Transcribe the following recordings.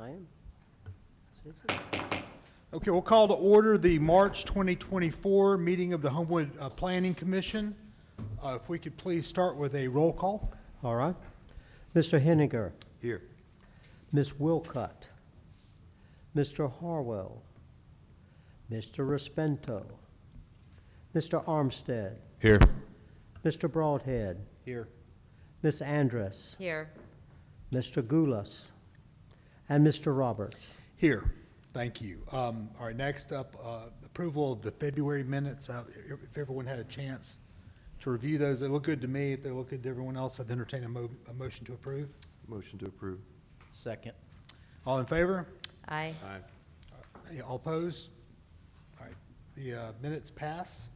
I am. Okay, we'll call to order the March 2024 meeting of the Homewood Planning Commission. If we could please start with a roll call. All right. Mr. Henniger, Here. Ms. Wilcott, Mr. Harwell, Mr. Respento, Mr. Armstead, Here. Mr. Broadhead, Here. Ms. Andress, Here. Mr. Goulas, and Mr. Roberts. Here. Thank you. All right, next up, approval of the February minutes. If everyone had a chance to review those, they look good to me. If they look good to everyone else, I'd entertain a motion to approve. Motion to approve. Second. All in favor? Aye. All opposed? All right, the minutes pass.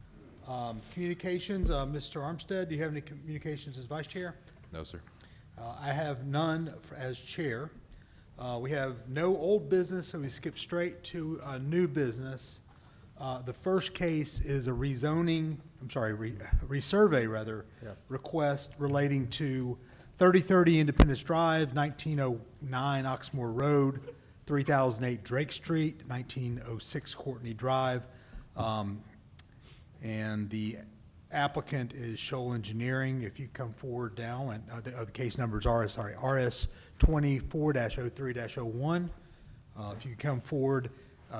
Communications, Mr. Armstead, do you have any communications as vice chair? No, sir. I have none as chair. We have no old business, so we skip straight to new business. The first case is a resurvey request relating to 3030 Independence Drive, 1909 Oxmoor Road, 3008 Drake Street, 1906 Courtney Drive. And the applicant is Shoal Engineering. If you come forward now, and the case numbers are, RS 24-03-01. If you come forward,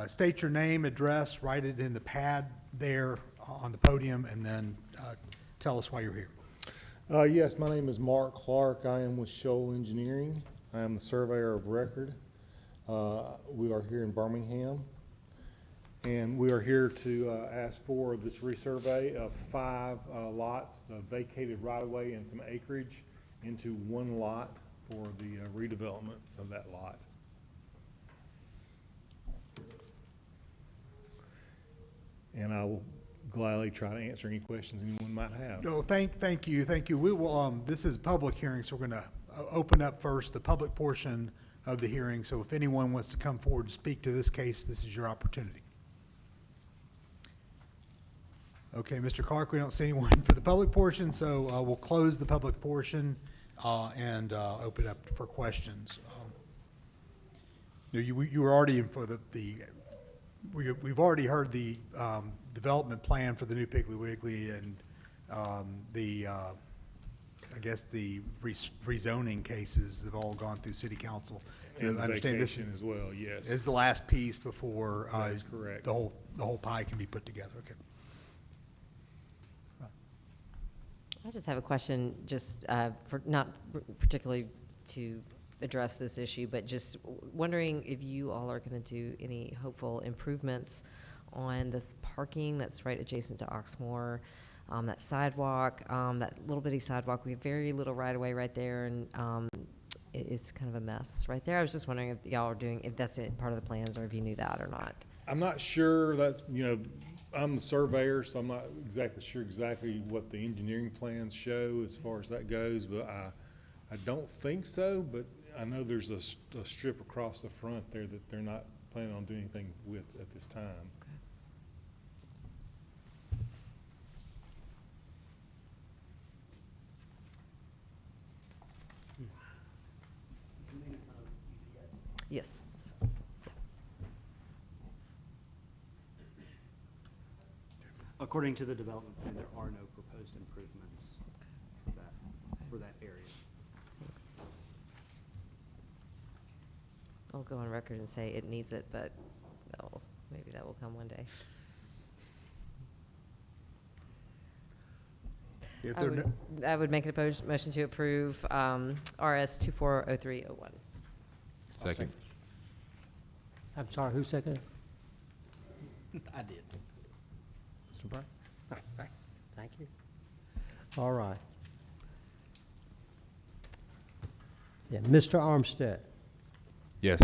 state your name, address, write it in the pad there on the podium, and then tell us why you're here. Yes, my name is Mark Clark. I am with Shoal Engineering. I am the surveyor of record. We are here in Birmingham, and we are here to ask for this resurvey of 5 lots, vacated right-of-way and some acreage into one lot for the redevelopment of that lot. And I will gladly try to answer any questions anyone might have. No, thank you. We will, this is a public hearing, so we're going to open up first the public portion of the hearing. So if anyone wants to come forward and speak to this case, this is your opportunity. Okay, Mr. Clark, we don't see anyone for the public portion, so we'll close the public portion and open up for questions. You were already in for we've already heard the development plan for the new Piggly Wiggly and I guess the rezoning cases have all gone through city council. So And I understand this vacation as well, yes. is the last piece before That is correct. the whole pie can be put together. Okay. I just have a question, just for not particularly to address this issue, but just wondering if you all are going to do any hopeful improvements on this parking that's right adjacent to Oxmoor, that sidewalk, that little bitty sidewalk. We have very little right-of-way right there, and it is kind of a mess right there. I was just wondering if y'all are doing, if that's part of the plans, or if you knew that or not. I'm not sure. That's, I'm the surveyor, so I'm not exactly sure what the engineering plans show as far as that goes, but I don't think so, but I know there's a strip across the front there that they're not planning on doing anything with at this time. Yes. According to the development plan, there are no proposed improvements for that area. I'll go on record and say it needs it, but maybe that will come one day. If there are no- I would make a motion to approve RS 240301. Second. I'm sorry, who seconded? I did. Mr. Brown? Thank you. All right. Yeah, Mr. Armstead, Yes.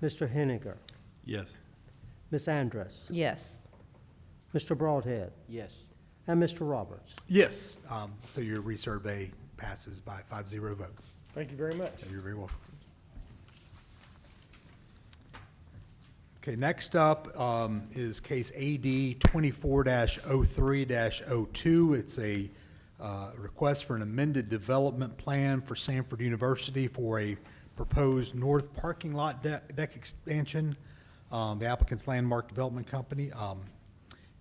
Mr. Henniger, Yes. Ms. Andress, Yes. Mr. Broadhead, Yes. and Mr. Roberts. Yes, so your resurvey passes by 5-0 vote. Thank you very much. You're very welcome. Okay, next up is case AD 24-03-02. It's a request for an amended development plan for Samford University for a proposed north parking lot deck expansion. The applicant's Landmark Development Company.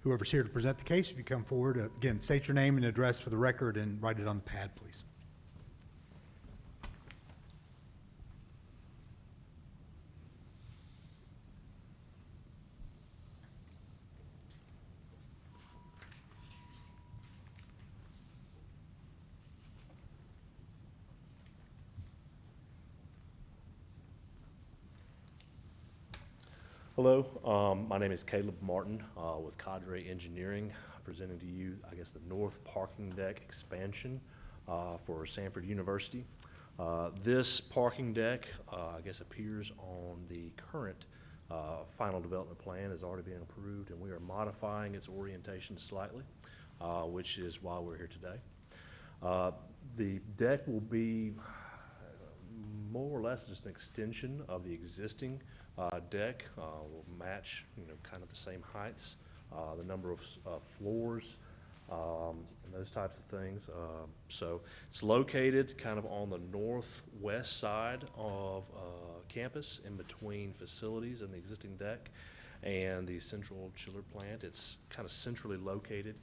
Whoever's here to present the case, if you come forward, again, state your name and address for the record and write it on the pad, please. Hello, my name is Caleb Martin with Cadre Engineering, presenting to you, I guess, the north parking deck expansion for Samford University. This parking deck, I guess, appears on the current final development plan, has already been approved, and we are modifying its orientation slightly, which is why we're here today. The deck will be more or less just an extension of the existing deck. Will match, kind of the same heights, the number of floors, and those types of things. So it's located kind of on the northwest side of campus, in between facilities and the existing deck and the central chiller plant. It's kind of centrally located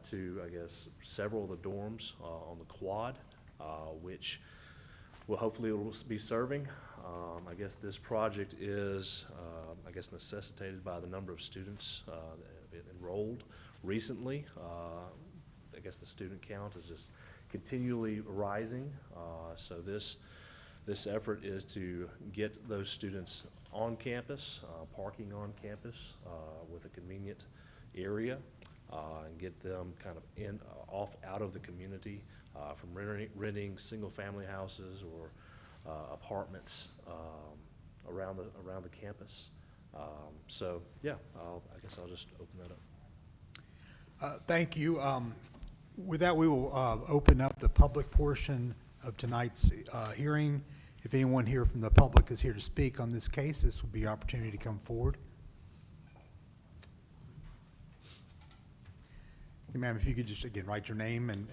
to, I guess, several of the dorms on the quad, which will hopefully will be serving. I guess this project is, I guess, necessitated by the number of students that have enrolled recently. I guess the student count is just continually rising. So this effort is to get those students on campus, parking on campus with a convenient area, and get them kind of out of the community from renting single-family houses or apartments around the campus. So yeah, I guess I'll just open that up. Thank you. With that, we will open up the public portion of tonight's hearing. If anyone here from the public is here to speak on this case, this will be your opportunity to come forward. Ma'am, if you could just, again, write your name and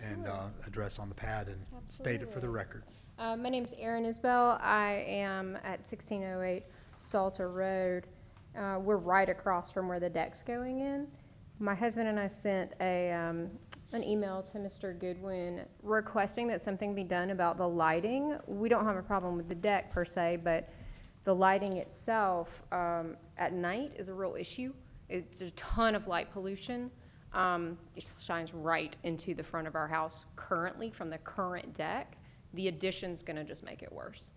address on the pad and state it for the record. My name is Erin Isbell. I am at 1608 Salter Road. We're right across from where the deck's going in. My husband and I sent an email to Mr. Goodwin requesting that something be done about the lighting. We don't have a problem with the deck per se, but the lighting itself at night is a real issue. It's a ton of light pollution. It shines right into the front of our house currently from the current deck. The addition's gonna just make it worse.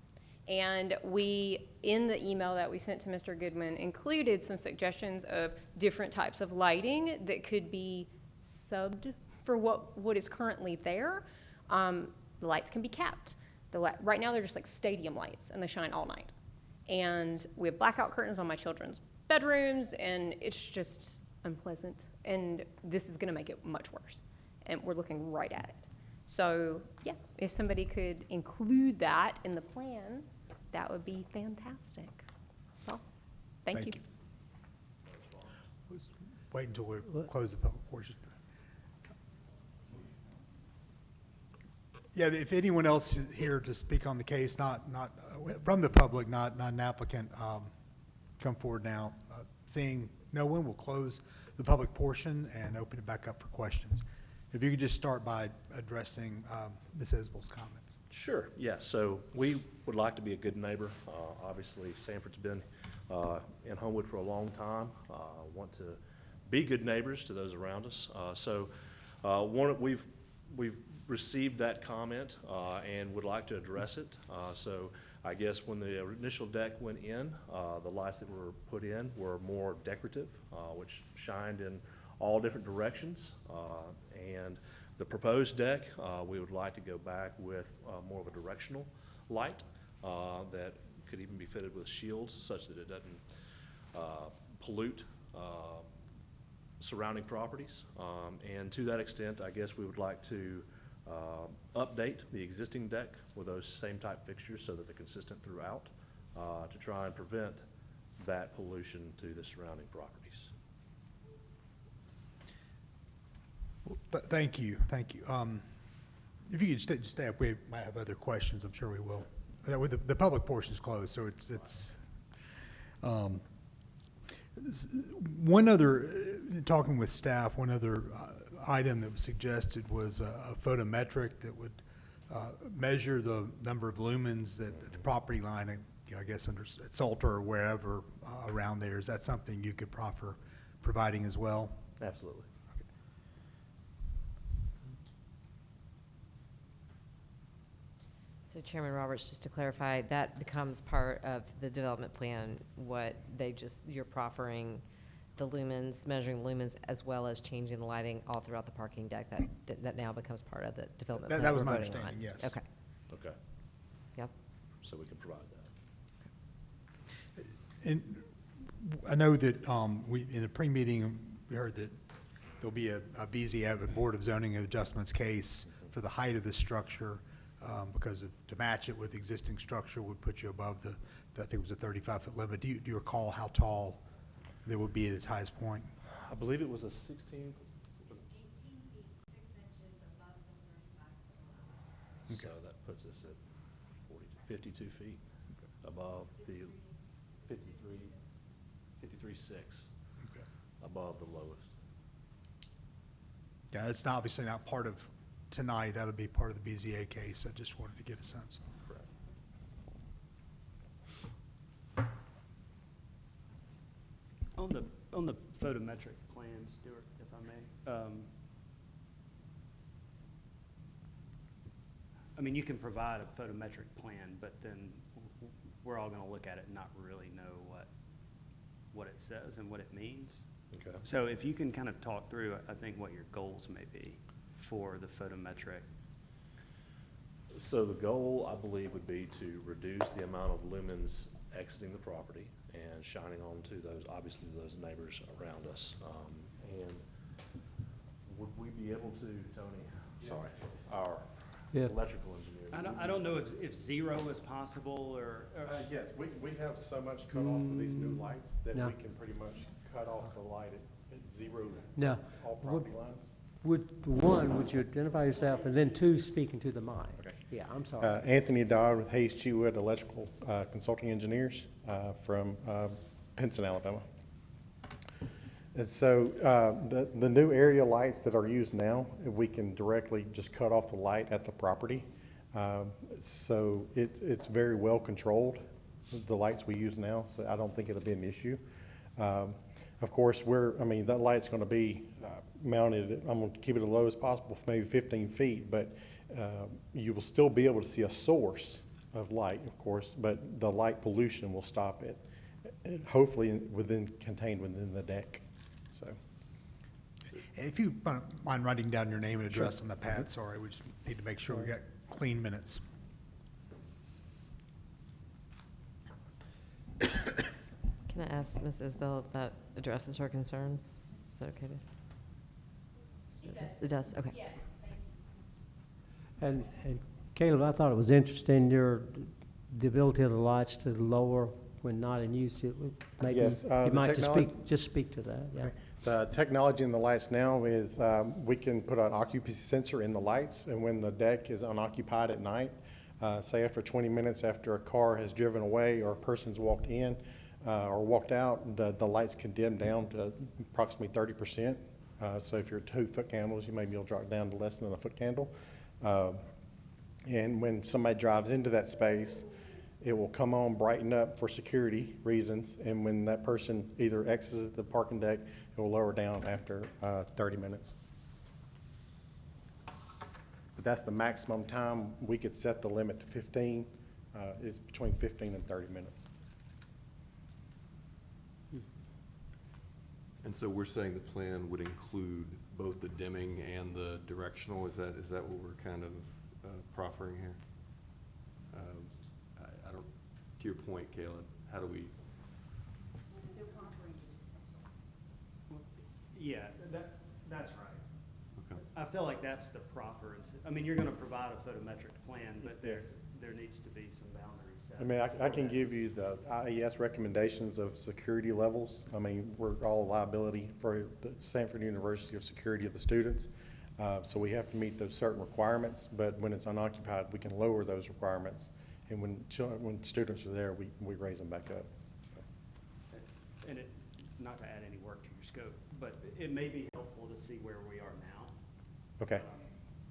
And we, in the email that we sent to Mr. Goodwin, included some suggestions of different types of lighting that could be subbed for what is currently there. The lights can be capped. Right now they're just like stadium lights and they shine all night. And we have blackout curtains on my children's bedrooms and it's just unpleasant. And this is gonna make it much worse. And we're looking right at it. So yeah, if somebody could include that in the plan, that would be fantastic. So, thank you. Let's wait until we close the public portion. Yeah, if anyone else is here to speak on the case, not from the public, not an applicant, come forward now. Seeing no one, we'll close the public portion and open it back up for questions. If you could just start by addressing Ms. Isbell's comments. Sure, yeah, so we would like to be a good neighbor. Obviously, Samford's been in Homewood for a long time. Want to be good neighbors to those around us. We've received that comment and would like to address it. So I guess when the initial deck went in, the lights that were put in were more decorative, which shined in all different directions. And the proposed deck, we would like to go back with more of a directional light that could even be fitted with shields such that it doesn't pollute surrounding properties. And to that extent, I guess we would like to update the existing deck with those same type fixtures so that they're consistent throughout to try and prevent that pollution to the surrounding properties. Thank you. If you could stay up, we might have other questions. I'm sure we will. with the public portion's closed, so one other, talking with staff, one other item that was suggested was a photometric that would measure the number of lumens at the property line, I guess under at Salter or wherever around there. Is that something you could proffer providing as well? Absolutely. So Chairman Roberts, just to clarify, that becomes part of the development plan, what they just, you're proffering the lumens, measuring lumens, as well as changing the lighting all throughout the parking deck, that now becomes part of the development plan That was we're my voting on. understanding, yes. Okay, Okay, yep. so we can provide that. And I know that we, in the pre-meeting, we heard that there'll be a BZA, a Board of Zoning Adjustments case for the height of the structure, because to match it with existing structure would put you above the, I think it was a 35-foot limit. Do you recall how tall they would be at its highest point? I believe it was a 16. 18 feet, 6 inches above the 35-foot line. So that puts us at 52 feet above the 53.6 Okay. above the lowest. Yeah, it's not, obviously not part of tonight. That'll be part of the BZA case. I just wanted to get a sense. Correct. On the photometric plan, Stuart, if I may, I mean, you can provide a photometric plan, but then we're all gonna look at it and not really know what it says and what it means. Okay. So if you can kind of talk through, I think, what your goals may be for the photometric. So the goal, I believe, would be to reduce the amount of lumens exiting the property and shining onto those, obviously, those neighbors around us. And would we be able to, Tony, sorry, our Yeah. electrical engineer? I don't know if zero is possible or. Yes, we have so much cut off of these new lights that No. we can pretty much cut off the light at zero, Now, all property lines. would you identify yourself, and then two, speaking to the mic? Okay. Yeah, I'm sorry. Anthony Dodd with Hayes Chewood Electrical Consulting Engineers from Pinson, Alabama. And so the new area lights that are used now, we can directly just cut off the light at the property. So it's very well controlled, the lights we use now, so I don't think it'll be an issue. Of course, that light's gonna be mounted, I'm gonna keep it as low as possible, maybe 15 feet, but you will still be able to see a source of light, of course, but the light pollution will stop it, hopefully contained within the deck, so. And if you mind writing down your name and address on the pad, sorry, we just need to make sure we got clean minutes. Can I ask Ms. Isbell if that addresses her concerns? Is that okay to? It does, okay. Yes, thank you. And Caleb, I thought it was interesting, the ability of the lights to lower when not in use. Maybe Yes, you the might technology- just speak to that, yeah. The technology in the lights now is we can put an occupancy sensor in the lights, and when the deck is unoccupied at night, say after 20 minutes after a car has driven away or a person's walked in or walked out, the lights can dim down to approximately 30%. So if you're 2-foot candles, you may be able to drop down to less than a foot candle. And when somebody drives into that space, it will come on, brighten up for security reasons, and when that person either exits the parking deck, it will lower down after 30 minutes. But that's the maximum time. We could set the limit to 15, is between 15 and 30 minutes. And so we're saying the plan would include both the dimming and the directional? Is that what we're kind of proffering here? I don't, to your point, Caleb, how do we? Yeah, that's right. Okay. I feel like that's the proper, I mean, you're gonna provide a photometric plan, but there needs to be some boundaries set. I mean, I can give you the IES recommendations of security levels. I mean, we're all liability for the Samford University of security of the students. So we have to meet those certain requirements, but when it's unoccupied, we can lower those requirements And when students are there, we raise them back up. And it, not to add any work to your scope, but it may be helpful to see where we are now. Okay.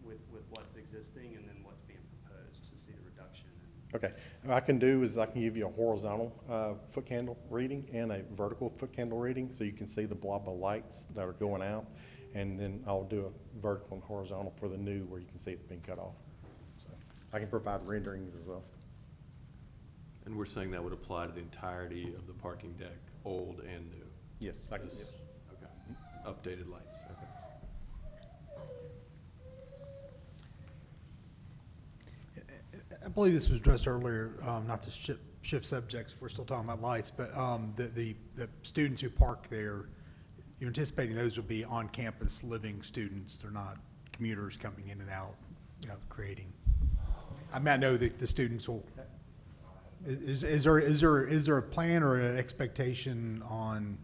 With what's existing and then what's being proposed, to see the reduction. Okay, what I can do is I can give you a horizontal foot candle reading and a vertical foot candle reading, so you can see the blob of lights that are going out. And then I'll do a vertical and horizontal for the new, where you can see it's being cut off. So I can provide renderings as well. And we're saying that would apply to the entirety of the parking deck, old and new? Yes, I can. This- Okay, updated lights, okay. I believe this was addressed earlier, not to shift subjects, we're still talking about lights, but the students who park there, you're anticipating those will be on-campus living students, they're not commuters coming in and out, creating. I mean, I know that the students will, is there a plan or an expectation on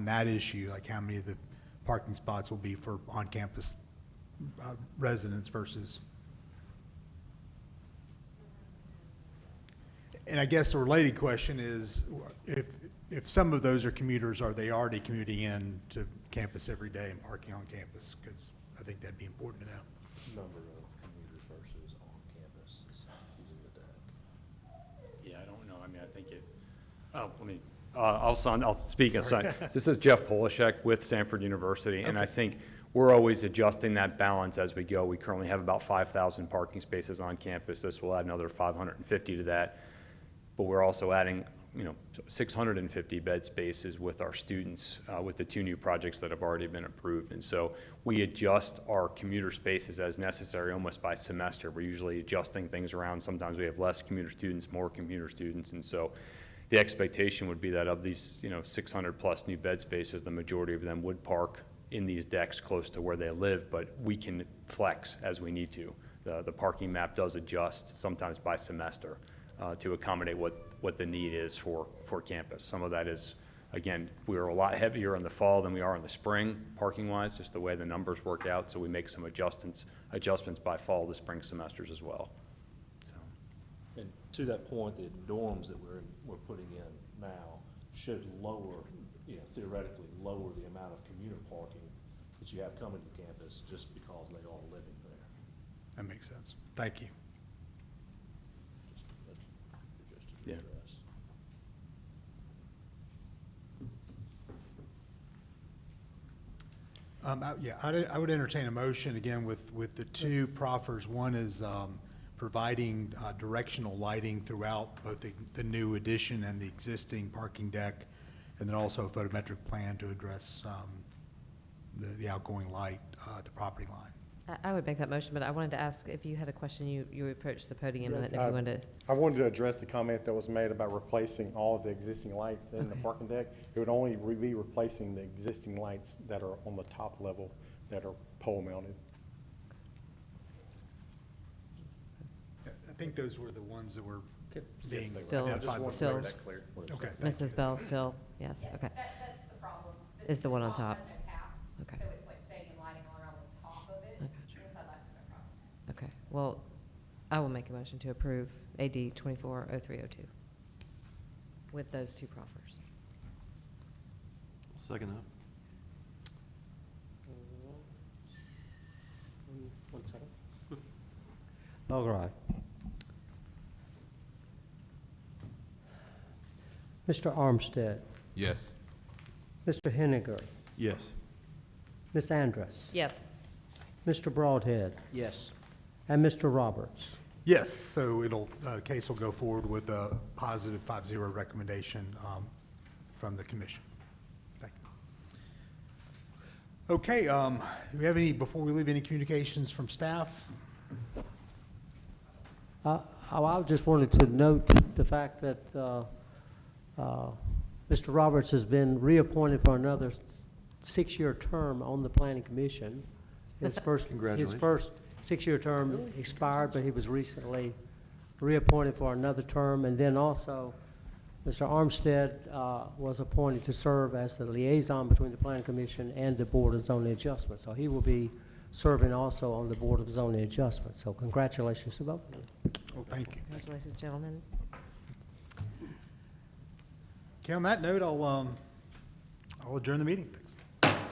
that issue? Like how many of the parking spots will be for on-campus residents versus? And I guess the related question is, if some of those are commuters, are they already commuting in to campus every day and parking on campus? Because I think that'd be important to know. Number of commuters versus on campus is using the deck. Yeah, I don't know. I mean, I think it, I'll speak aside. This is Jeff Polishek with Samford University, and I think we're always adjusting that balance as we go. We currently have about 5,000 parking spaces on campus. This will add another 550 to that. But we're also adding, 650 bed spaces with our students with the 2 new projects that have already been approved. And so we adjust our commuter spaces as necessary almost by semester. We're usually adjusting things around. Sometimes we have less commuter students, more commuter students. And so the expectation would be that of these, 600 plus new bed spaces, the majority of them would park in these decks close to where they live, but we can flex as we need to. The parking map does adjust sometimes by semester to accommodate what the need is for campus. Some of that is, again, we're a lot heavier in the fall than we are in the spring, parking-wise, just the way the numbers work out, so we make some adjustments by fall to spring semesters as well. So. And to that point, the dorms that we're putting in now should lower, theoretically lower the amount of commuter parking that you have coming to campus just because they are living there. That makes sense. Thank you. Just to Yeah. address. I would entertain a motion again with the 2 proffers. One is providing directional lighting throughout both the new addition and the existing parking deck, and then also a photometric plan to address the outgoing light at the property line. I would make that motion, but I wanted to ask if you had a question, you approached the podium, and Yes, if you wanted to. I wanted to address the comment that was made about replacing all of the existing lights in the Okay. parking deck. It would only be replacing the existing lights that are on the top level that are pole mounted. I think those were the ones that were being Still- identified before. still- Okay, thank you. Mrs. Bell still, yes, okay. That's the problem. Is the one on top. Has no cap, Okay. so it's like stadium lighting all around the top of it. I gotcha. Inside lights are no problem. Okay, well, I will make a motion to approve AD 240302 with those 2 proffers. Second that. One second. All right. Mr. Armstead, Yes. Mr. Henniger, Yes. Ms. Andrus, Yes. Mr. Broadhead, Yes. and Mr. Roberts. Yes, so case will go forward with a positive 5-0 recommendation from the commission. Thank you. Okay, do we have any, before we leave, any communications from staff? I just wanted to note the fact that Mr. Roberts has been reappointed for another 6-year term on the planning commission. His first Congratulations. 6-year term expired, but he was recently reappointed for another term. And then also, Mr. Armstead was appointed to serve as the liaison between the planning commission and the Board of Zoning Adjustment. So he will be serving also on the Board of Zoning Adjustment. So congratulations to both of them. Well, thank you. Congratulations, gentlemen. Okay, on that note, I'll adjourn the meeting. Thanks.